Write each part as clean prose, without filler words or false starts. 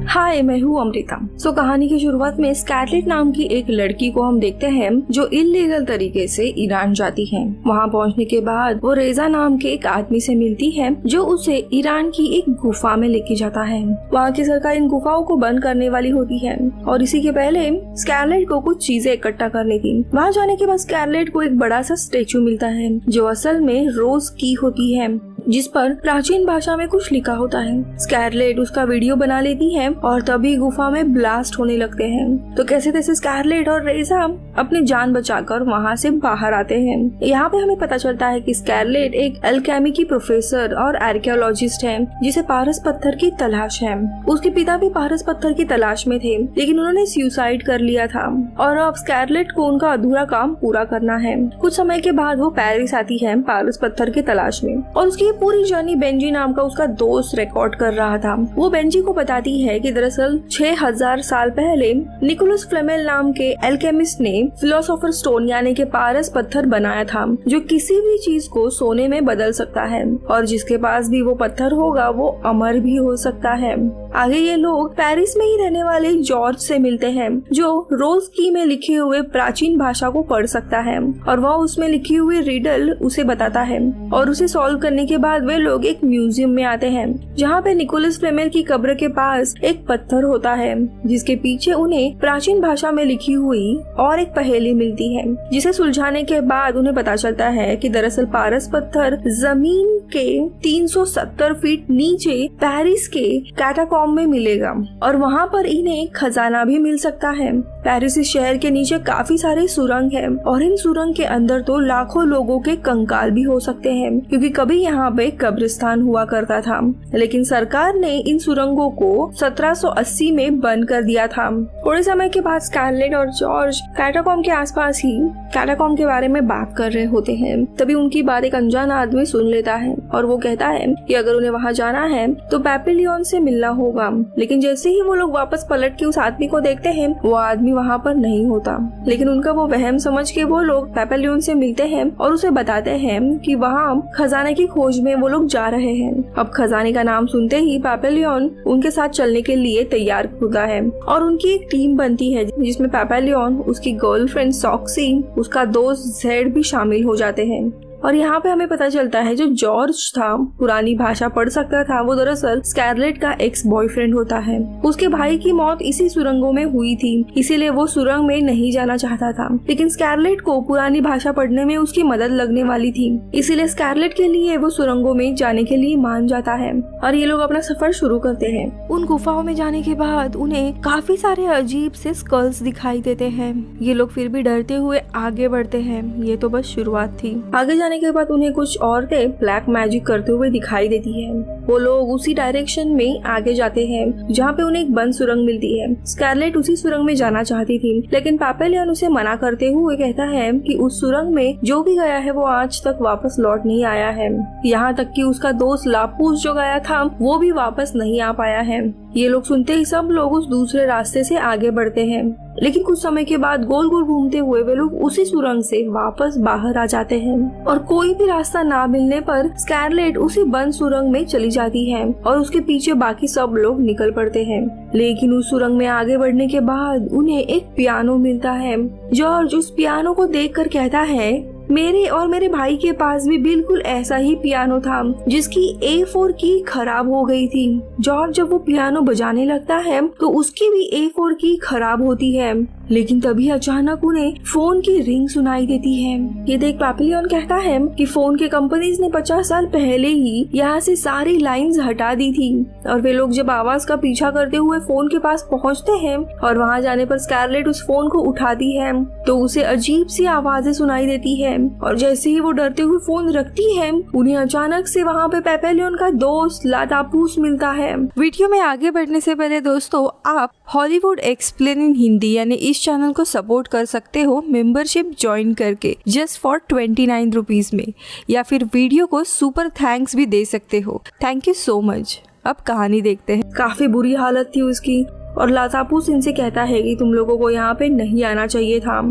हाय, मैं हूँ अमृता। कहानी की शुरुआत में स्कारलेट नाम की एक लड़की को हम देखते हैं जो इल्लीगल तरीके से ईरान जाती है। वहाँ पहुँचने के बाद वो रेजा नाम के एक आदमी से मिलती है जो उसे ईरान की एक गुफा में लेके जाता है। वहाँ की सरकार इन गुफाओं को बंद करने वाली होती है और इसी के पहले स्कारलेट को कुछ चीजें इकट्ठा करनी थी। वहाँ जाने के बाद स्कारलेट को एक बड़ा सा स्टेचू मिलता है जो असल में रोज की होती है, जिस पर प्राचीन भाषा में कुछ लिखा होता है। स्कारलेट उसका वीडियो बना लेती है और तभी गुफा में ब्लास्ट होने लगते हैं। तो कैसे तैसे स्कारलेट और रेजा अपनी जान बचाकर वहाँ से बाहर आते हैं। यहाँ पे हमें पता चलता है कि स्कारलेट एक एल्केमी की प्रोफेसर और आर्कियोलॉजिस्ट है जिसे पारस पत्थर की तलाश है। उसके पिता भी पारस पत्थर की तलाश में थे, लेकिन उन्होंने सुसाइड कर लिया था और अब स्कारलेट को उनका अधूरा काम पूरा करना है। कुछ समय के बाद वो पेरिस आती है पारस पत्थर की तलाश में और उसकी पूरी जर्नी बेंजी नाम का उसका दोस्त रिकॉर्ड कर रहा था। वो बेंजी को बताती है कि दरअसल 6000 साल पहले निकोलस फ्लेमेल नाम के एल्केमिस्ट ने फिलोसोफर स्टोन यानी कि पारस पत्थर बनाया था जो किसी भी चीज को सोने में बदल सकता है और जिसके पास भी वो पत्थर होगा वो अमर भी हो सकता है। आगे ये लोग पेरिस में ही रहने वाले जॉर्ज से मिलते हैं जो रोज की में लिखे हुए प्राचीन भाषा को पढ़ सकता है और वह उसमें लिखी हुई रिडल उसे बताता है और उसे सॉल्व करने के बाद वे लोग एक म्यूजियम में आते हैं जहाँ पे निकोलस फ्लेमेल की कब्र के पास एक पत्थर होता है जिसके पीछे उन्हें प्राचीन भाषा में लिखी हुई और एक पहेली मिलती है, जिसे सुलझाने के बाद उन्हें पता चलता है कि दरअसल पारस पत्थर जमीन के 370 फीट नीचे पेरिस के कैटाकॉम्ब में मिलेगा और वहाँ पर इन्हें खजाना भी मिल सकता है। पेरिस इस शहर के नीचे काफी सारे सुरंग है और इन सुरंग के अंदर तो लाखों लोगों के कंकाल भी हो सकते हैं क्योंकि कभी यहाँ पे कब्रिस्तान हुआ करता था, लेकिन सरकार ने इन सुरंगों को 1780 में बंद कर दिया था। थोड़े समय के बाद स्कारलेट और जॉर्ज कैटाकॉम्ब के आसपास ही कैटाकॉम्ब के बारे में बात कर रहे होते हैं। तभी उनकी बात एक अनजान आदमी सुन लेता है और वो कहता है कि अगर उन्हें वहाँ जाना है तो पैपिलियन से मिलना होगा, लेकिन जैसे ही वो लोग वापस पलट के उस आदमी को देखते हैं वो आदमी वहाँ पर नहीं होता। लेकिन उनका वो वहम समझ के वो लोग पैपिलियन से मिलते हैं और उसे बताते हैं कि वहाँ खजाने की खोज में वो लोग जा रहे हैं। अब खजाने का नाम सुनते ही पैपिलियन उनके साथ चलने के लिए तैयार होता है और उनकी एक टीम बनती है जिसमें पैपिलियन, उसकी गर्लफ्रेंड सॉक्सी, उसका दोस्त जेड भी शामिल हो जाते हैं। और यहाँ पे हमें पता चलता है जो जॉर्ज था, पुरानी भाषा पढ़ सकता था, वो दरअसल स्कारलेट का एक्स बॉयफ्रेंड होता है। उसके भाई की मौत इसी सुरंगों में हुई थी, इसीलिए वो सुरंग में नहीं जाना चाहता था, लेकिन स्कारलेट को पुरानी भाषा पढ़ने में उसकी मदद लगने वाली थी, इसीलिए स्कारलेट के लिए वो सुरंगों में जाने के लिए मान जाता है और ये लोग अपना सफर शुरू करते हैं। उन गुफाओं में जाने के बाद उन्हें काफी सारे अजीब से स्कल्स दिखाई देते हैं। ये लोग फिर भी डरते हुए आगे बढ़ते हैं। ये तो बस शुरुआत थी। आगे जाने के बाद उन्हें कुछ औरतें ब्लैक मैजिक करते हुए दिखाई देती है। वो लोग उसी डायरेक्शन में आगे जाते हैं जहाँ पे उन्हें एक बंद सुरंग मिलती है। स्कारलेट उसी सुरंग में जाना चाहती थी, लेकिन पैपिलियन उसे मना करते हुए कहता है कि उस सुरंग में जो भी गया है वो आज तक वापस लौट नहीं आया है। यहाँ तक कि उसका दोस्त लापूस जो गया था वो भी वापस नहीं आ पाया है। ये लोग सुनते ही सब लोग उस दूसरे रास्ते से आगे बढ़ते हैं, लेकिन कुछ समय के बाद गोल गोल घूमते हुए वे लोग उसी सुरंग से वापस बाहर आ जाते हैं और कोई भी रास्ता ना मिलने पर स्कारलेट उसी बंद सुरंग में चली जाती है और उसके पीछे बाकी सब लोग निकल पड़ते हैं। लेकिन उस सुरंग में आगे बढ़ने के बाद उन्हें एक पियानो मिलता है। जॉर्ज उस पियानो को देखकर कहता है मेरे और मेरे भाई के पास भी बिल्कुल ऐसा ही पियानो था जिसकी A4 की खराब हो गई थी। जॉर्ज जब वो पियानो बजाने लगता है तो उसकी भी A4 की खराब होती है, लेकिन तभी अचानक उन्हें फोन की रिंग सुनाई देती है। ये देख पैपिलियन कहता है कि फोन के कंपनीज ने 50 साल पहले ही यहाँ से सारी लाइंस हटा दी थी और वे लोग जब आवाज का पीछा करते हुए फोन के पास पहुँचते हैं और वहाँ जाने पर स्कारलेट उस फोन को उठाती है तो उसे अजीब सी आवाजें सुनाई देती है और जैसे ही वो डरते हुए फोन रखती है उन्हें अचानक से वहाँ पे पैपिलियन का दोस्त लातापूस मिलता है। वीडियो में आगे बढ़ने से पहले दोस्तों आप हॉलीवुड एक्सप्लेन इन हिंदी यानी इस चैनल को सपोर्ट कर सकते हो मेंबरशिप ज्वाइन करके जस्ट फॉर 29 रुपीज में, या फिर वीडियो को सुपर थैंक्स भी दे सकते हो। Thank you so much. अब कहानी देखते हैं। काफी बुरी हालत थी उसकी और लातापूस इनसे कहता है कि तुम लोगों को यहाँ पे नहीं आना चाहिए था।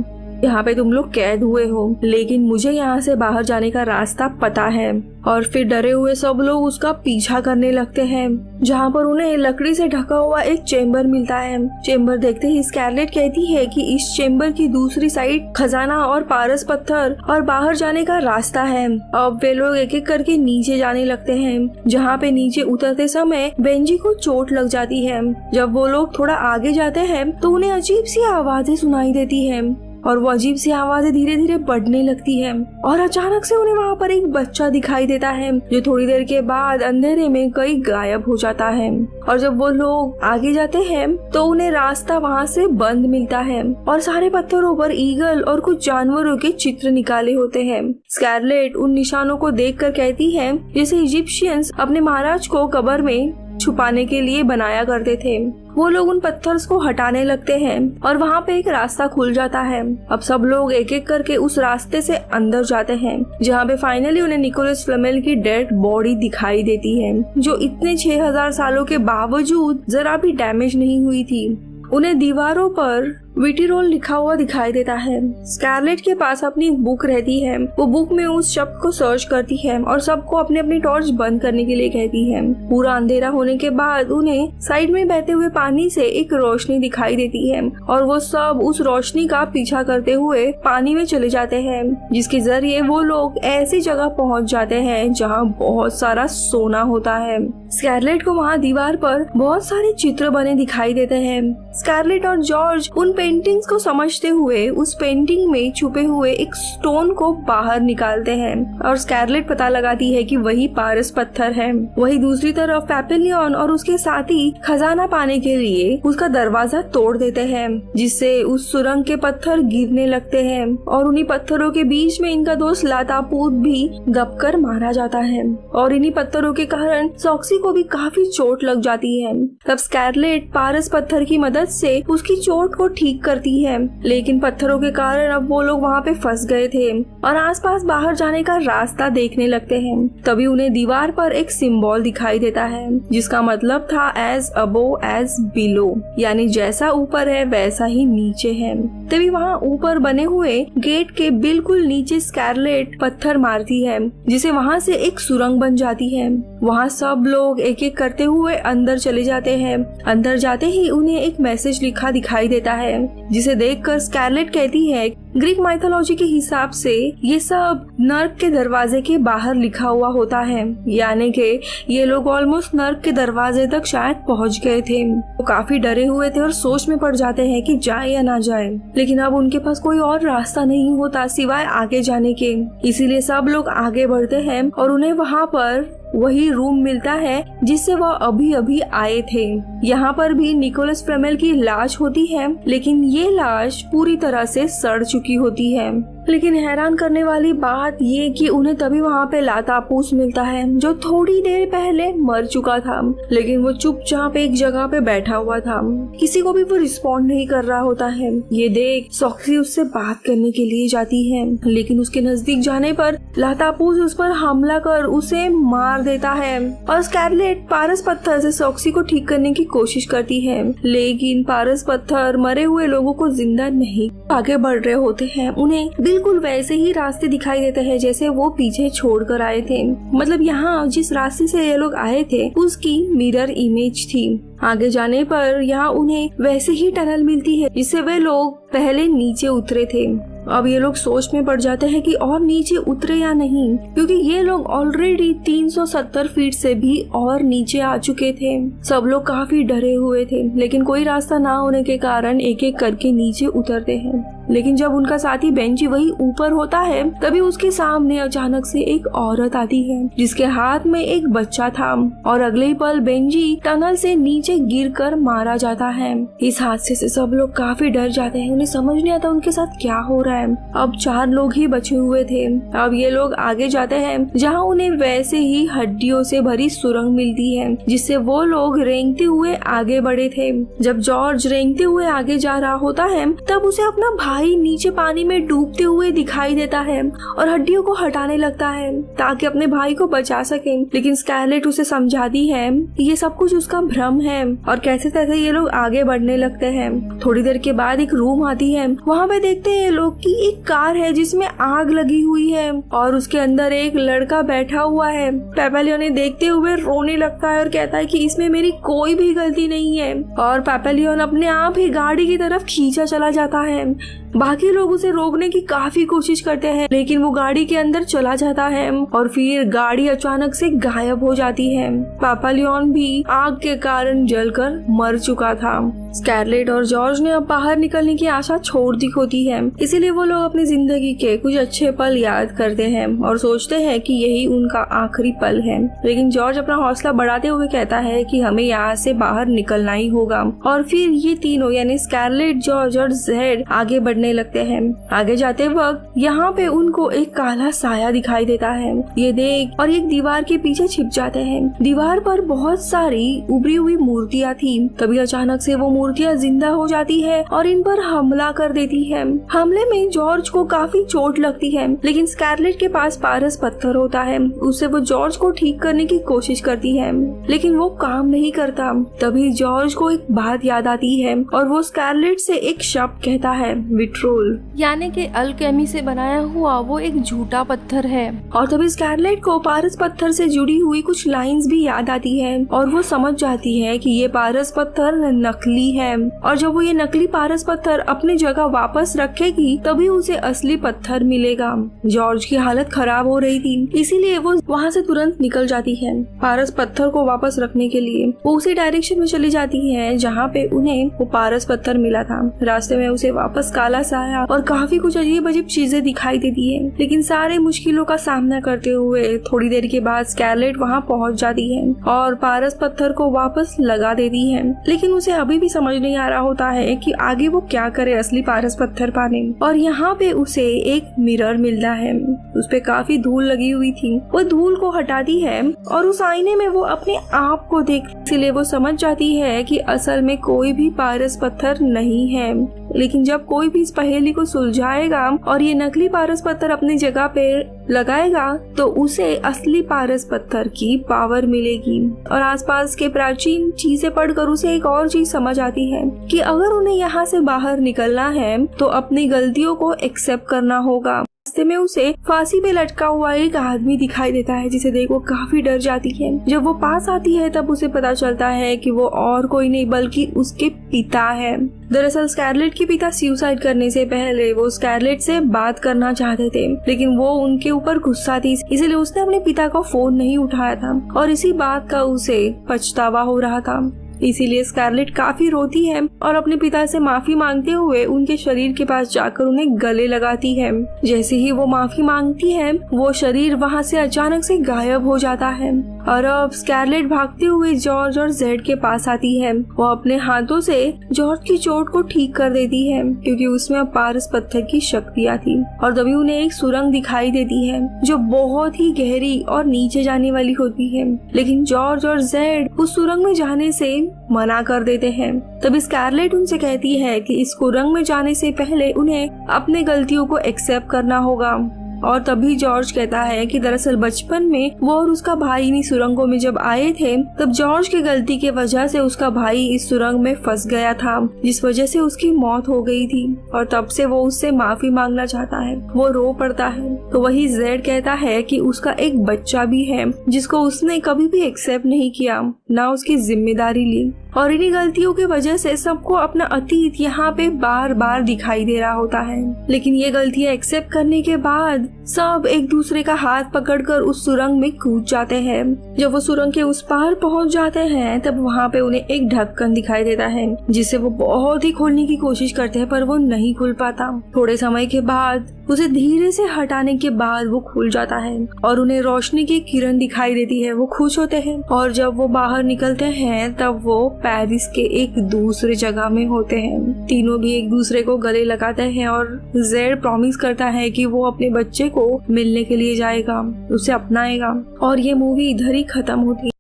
यहाँ पे तुम लोग कैद हुए हो, लेकिन मुझे यहाँ से बाहर जाने का रास्ता पता है। और फिर डरे हुए सब लोग उसका पीछा करने लगते हैं, जहाँ पर उन्हें लकड़ी से ढका हुआ एक चेम्बर मिलता है। चेम्बर देखते ही स्कारलेट कहती है कि इस चेम्बर की दूसरी साइड खजाना और पारस पत्थर और बाहर जाने का रास्ता है। अब वे लोग एक एक करके नीचे जाने लगते हैं, जहाँ पे नीचे उतरते समय बेंजी को चोट लग जाती है। जब वो लोग थोड़ा आगे जाते हैं तो उन्हें अजीब सी आवाजें सुनाई देती है और वो अजीब सी आवाजें धीरे धीरे बढ़ने लगती है और अचानक से उन्हें वहाँ पर एक बच्चा दिखाई देता है, जो थोड़ी देर के बाद अंधेरे में कहीं गायब हो जाता है। और जब वो लोग आगे जाते हैं तो उन्हें रास्ता वहाँ से बंद मिलता है और सारे पत्थरों पर ईगल और कुछ जानवरों के चित्र निकाले होते हैं। स्कारलेट उन निशानों को देखकर कहती है जैसे इजिप्शियंस अपने महाराज को कब्र में छुपाने के लिए बनाया करते थे। वो लोग उन पत्थर्स को हटाने लगते हैं और वहाँ पे एक रास्ता खुल जाता है। अब सब लोग एक एक करके उस रास्ते से अंदर जाते हैं, जहाँ पे फाइनली उन्हें निकोलस फ्लेमेल की डेड बॉडी दिखाई देती है, जो इतने 6000 सालों के बावजूद जरा भी डैमेज नहीं हुई थी। उन्हें दीवारों पर विटिरोल लिखा हुआ दिखाई देता है। स्कारलेट के पास अपनी एक बुक रहती है, वो बुक में उस शब्द को सर्च करती है और सबको अपने अपनी टॉर्च बंद करने के लिए कहती है। पूरा अंधेरा होने के बाद उन्हें साइड में बहते हुए पानी से एक रोशनी दिखाई देती है और वो सब उस रोशनी का पीछा करते हुए पानी में चले जाते हैं, जिसके जरिए वो लोग ऐसी जगह पहुँच जाते हैं जहाँ बहुत सारा सोना होता है। स्कारलेट को वहाँ दीवार पर बहुत सारे चित्र बने दिखाई देते हैं। स्कारलेट और जॉर्ज उन पेंटिंग्स को समझते हुए उस पेंटिंग में छुपे हुए एक स्टोन को बाहर निकालते हैं और स्कारलेट पता लगाती है कि वही पारस पत्थर है। वही दूसरी तरफ पैपिलियन और उसके साथी खजाना पाने के लिए उसका दरवाजा तोड़ देते हैं, जिससे उस सुरंग के पत्थर गिरने लगते हैं और उन्हीं पत्थरों के बीच में इनका दोस्त लातापूत भी दबकर मारा जाता है और इन्हीं पत्थरों के कारण सॉक्सी को भी काफी चोट लग जाती है। तब स्कारलेट पारस पत्थर की मदद से उसकी चोट को ठीक करती है, लेकिन पत्थरों के कारण अब वो लोग वहाँ पे फंस गए थे और आसपास बाहर जाने का रास्ता देखने लगते हैं। तभी उन्हें दीवार पर एक सिंबल दिखाई देता है, जिसका मतलब था एज अबो एज बिलो, यानी जैसा ऊपर है वैसा ही नीचे है। तभी वहाँ ऊपर बने हुए गेट के बिल्कुल नीचे स्कारलेट पत्थर मारती है, जिसे वहाँ से एक सुरंग बन जाती है। वहाँ सब लोग एक एक करते हुए अंदर चले जाते हैं। अंदर जाते ही उन्हें एक मैसेज लिखा दिखाई देता है, जिसे देखकर स्कारलेट कहती है ग्रीक माइथोलॉजी के हिसाब से ये सब नर्क के दरवाजे के बाहर लिखा हुआ होता है, यानी कि ये लोग ऑलमोस्ट नर्क के दरवाजे तक शायद पहुंच गए थे। वो काफी डरे हुए थे और सोच में पड़ जाते हैं कि जाए या ना जाए, लेकिन अब उनके पास कोई और रास्ता नहीं होता सिवाय आगे जाने के। इसीलिए सब लोग आगे बढ़ते हैं और उन्हें वहाँ पर वही रूम मिलता है जिससे वह अभी अभी आए थे। यहाँ पर भी निकोलस फ्लेमेल की लाश होती है, लेकिन ये लाश पूरी तरह से सड़ चुकी होती है। लेकिन हैरान करने वाली बात ये कि उन्हें तभी वहाँ पे लातापूस मिलता है, जो थोड़ी देर पहले मर चुका था, लेकिन वो चुपचाप एक जगह पे बैठा हुआ था। किसी को भी वो रिस्पॉन्ड नहीं कर रहा होता है। ये देख सॉक्सी उससे बात करने के लिए जाती है, लेकिन उसके नजदीक जाने पर लातापूस उस पर हमला कर उसे मार देता है और स्कारलेट पारस पत्थर से सॉक्सी को ठीक करने की कोशिश करती है, लेकिन पारस पत्थर मरे हुए लोगों को जिंदा नहीं आगे बढ़ रहे होते हैं। उन्हें बिल्कुल वैसे ही रास्ते दिखाई देते हैं जैसे वो पीछे छोड़कर आए थे। मतलब यहाँ जिस रास्ते से ये लोग आए थे उसकी मिरर इमेज थी। आगे जाने पर यहाँ उन्हें वैसे ही टनल मिलती है जिससे वे लोग पहले नीचे उतरे थे। अब ये लोग सोच में पड़ जाते हैं कि और नीचे उतरे या नहीं, क्योंकि ये लोग ऑलरेडी 370 फीट से भी और नीचे आ चुके थे। सब लोग काफी डरे हुए थे, लेकिन कोई रास्ता ना होने के कारण एक एक करके नीचे उतरते हैं। लेकिन जब उनका साथी बेंजी वही ऊपर होता है, तभी उसके सामने अचानक से एक औरत आती है जिसके हाथ में एक बच्चा था और अगले ही पल बेंजी टनल से नीचे गिरकर मारा जाता है। इस हादसे से सब लोग काफी डर जाते हैं। उन्हें समझ नहीं आता उनके साथ क्या हो रहा है। अब 4 लोग ही बचे हुए थे। अब ये लोग आगे जाते हैं, जहाँ उन्हें वैसे ही हड्डियों से भरी सुरंग मिलती है, जिससे वो लोग रेंगते हुए आगे बढ़े थे। जब जॉर्ज रेंगते हुए आगे जा रहा होता है, तब उसे अपना भाई नीचे पानी में डूबते हुए दिखाई देता है और हड्डियों को हटाने लगता है ताकि अपने भाई को बचा सके। लेकिन स्कारलेट उसे समझाती है ये सब कुछ उसका भ्रम है और कैसे तैसे ये लोग आगे बढ़ने लगते हैं। थोड़ी देर के बाद एक रूम आती है। वहाँ पे देखते हैं लोग कि एक कार है जिसमें आग लगी हुई है और उसके अंदर एक लड़का बैठा हुआ है। पेपैलियन ने देखते हुए रोने लगता है और कहता है कि इसमें मेरी कोई भी गलती नहीं है और पेपैलियन अपने आप ही गाड़ी की तरफ खींचा चला जाता है। बाकी लोग उसे रोकने की काफी कोशिश करते हैं लेकिन वो गाड़ी के अंदर चला जाता है और फिर गाड़ी अचानक से गायब हो जाती है। पेपैलियन भी आग के कारण जलकर मर चुका था। स्कारलेट और जॉर्ज ने अब बाहर निकलने की आशा छोड़ दी होती है, इसीलिए वो लोग अपनी जिंदगी के कुछ अच्छे पल याद करते हैं और सोचते हैं कि यही उनका आखिरी पल है। लेकिन जॉर्ज अपना हौसला बढ़ाते हुए कहता है कि हमें यहाँ से बाहर निकलना ही होगा और फिर ये तीनों यानी स्कारलेट, जॉर्ज और जेड आगे बढ़ने लगते हैं। आगे जाते वक्त यहाँ पे उनको एक काला साया दिखाई देता है। ये देख और एक दीवार के पीछे छिप जाते हैं। दीवार पर बहुत सारी उभरी हुई मूर्तियाँ थी। तभी अचानक से वो मूर्तियाँ जिंदा हो जाती है और इन पर हमला कर देती है। हमले में जॉर्ज को काफी चोट लगती है लेकिन स्कारलेट के पास पारस पत्थर होता है। उससे वो जॉर्ज को ठीक करने की कोशिश करती है लेकिन वो काम नहीं करता। तभी जॉर्ज को एक बात याद आती है और वो स्कारलेट से एक शब्द कहता है, विट्रोल, यानी कि अल्केमी से बनाया हुआ वो एक झूठा पत्थर है। और तभी स्कारलेट को पारस पत्थर से जुड़ी हुई कुछ लाइंस भी याद आती है और वो समझ जाती है कि ये पारस पत्थर नकली है और जब वो ये नकली पारस पत्थर अपनी जगह वापस रखेगी तभी उसे असली पत्थर मिलेगा। जॉर्ज की हालत खराब हो रही थी इसीलिए वो वहाँ से तुरंत निकल जाती है पारस पत्थर को वापस रखने के लिए। वो उसी डायरेक्शन में चली जाती है जहाँ पे उन्हें वो पारस पत्थर मिला था। रास्ते में उसे वापस काला साया और काफी कुछ अजीब अजीब चीजें दिखाई देती है लेकिन सारे मुश्किलों का सामना करते हुए थोड़ी देर के बाद स्कारलेट वहाँ पहुँच जाती है और पारस पत्थर को वापस लगा देती है। लेकिन उसे अभी भी समझ नहीं आ रहा होता है कि आगे वो क्या करे असली पारस पत्थर पाने। और यहाँ पे उसे एक मिरर मिलता है। उस पे काफी धूल लगी हुई थी। वो धूल को हटाती है और उस आईने में वो अपने आप को देखती है। इसलिए वो समझ जाती है कि असल में कोई भी पारस पत्थर नहीं है। लेकिन जब कोई भी इस पहेली को सुलझाएगा और ये नकली पारस पत्थर अपनी जगह पे लगाएगा तो उसे असली पारस पत्थर की पावर मिलेगी। और आसपास के प्राचीन चीजें पढ़कर उसे एक और चीज समझ आती है कि अगर उन्हें यहाँ से बाहर निकलना है तो अपनी गलतियों को एक्सेप्ट करना होगा। रास्ते में उसे फांसी पे लटका हुआ एक आदमी दिखाई देता है जिसे देख वो काफी डर जाती है। जब वो पास आती है तब उसे पता चलता है कि वो और कोई नहीं बल्कि उसके पिता है। दरअसल स्कारलेट के पिता सुसाइड करने से पहले वो स्कारलेट से बात करना चाहते थे लेकिन वो उनके ऊपर गुस्सा थी इसलिए उसने अपने पिता का फोन नहीं उठाया था और इसी बात का उसे पछतावा हो रहा था। इसीलिए स्कारलेट काफी रोती है और अपने पिता से माफी मांगते हुए उनके शरीर के पास जाकर उन्हें गले लगाती है। जैसे ही वो माफी मांगती है वो शरीर वहाँ से अचानक से गायब हो जाता है और अब स्कारलेट भागते हुए जॉर्ज और जेड के पास आती है। वो अपने हाथों से जॉर्ज की चोट को ठीक कर देती है क्योंकि उसमें अब पारस पत्थर की शक्तियाँ थी। और तभी उन्हें एक सुरंग दिखाई देती है जो बहुत ही गहरी और नीचे जाने वाली होती है लेकिन जॉर्ज और जेड उस सुरंग में जाने से मना कर देते हैं। तभी स्कारलेट उनसे कहती है कि इस सुरंग में जाने से पहले उन्हें अपने गलतियों को एक्सेप्ट करना होगा। और तभी जॉर्ज कहता है कि दरअसल बचपन में वो और उसका भाई इन्हीं सुरंगों में जब आए थे तब जॉर्ज की गलती की वजह से उसका भाई इस सुरंग में फंस गया था जिस वजह से उसकी मौत हो गई थी और तब से वो उससे माफी मांगना चाहता है। वो रो पड़ता है तो वही जेड कहता है कि उसका एक बच्चा भी है जिसको उसने कभी भी एक्सेप्ट नहीं किया, ना उसकी जिम्मेदारी ली और इन्हीं गलतियों की वजह से सबको अपना अतीत यहाँ पे बार बार दिखाई दे रहा होता है। लेकिन ये गलतियाँ एक्सेप्ट करने के बाद सब एक दूसरे का हाथ पकड़कर उस सुरंग में कूद जाते हैं। जब वो सुरंग के उस पार पहुंच जाते हैं तब वहाँ पे उन्हें एक ढक्कन दिखाई देता है जिसे वो बहुत ही खोलने की कोशिश करते हैं पर वो नहीं खुल पाता। थोड़े समय के बाद उसे धीरे से हटाने के बाद वो खुल जाता है और उन्हें रोशनी की किरण दिखाई देती है। वो खुश होते हैं और जब वो बाहर निकलते हैं तब वो पेरिस के एक दूसरे जगह में होते हैं। तीनों भी एक दूसरे को गले लगाते हैं और जेड प्रॉमिस करता है कि वो अपने बच्चे को मिलने के लिए जाएगा, उसे अपनाएगा और ये मूवी इधर ही खत्म होती है।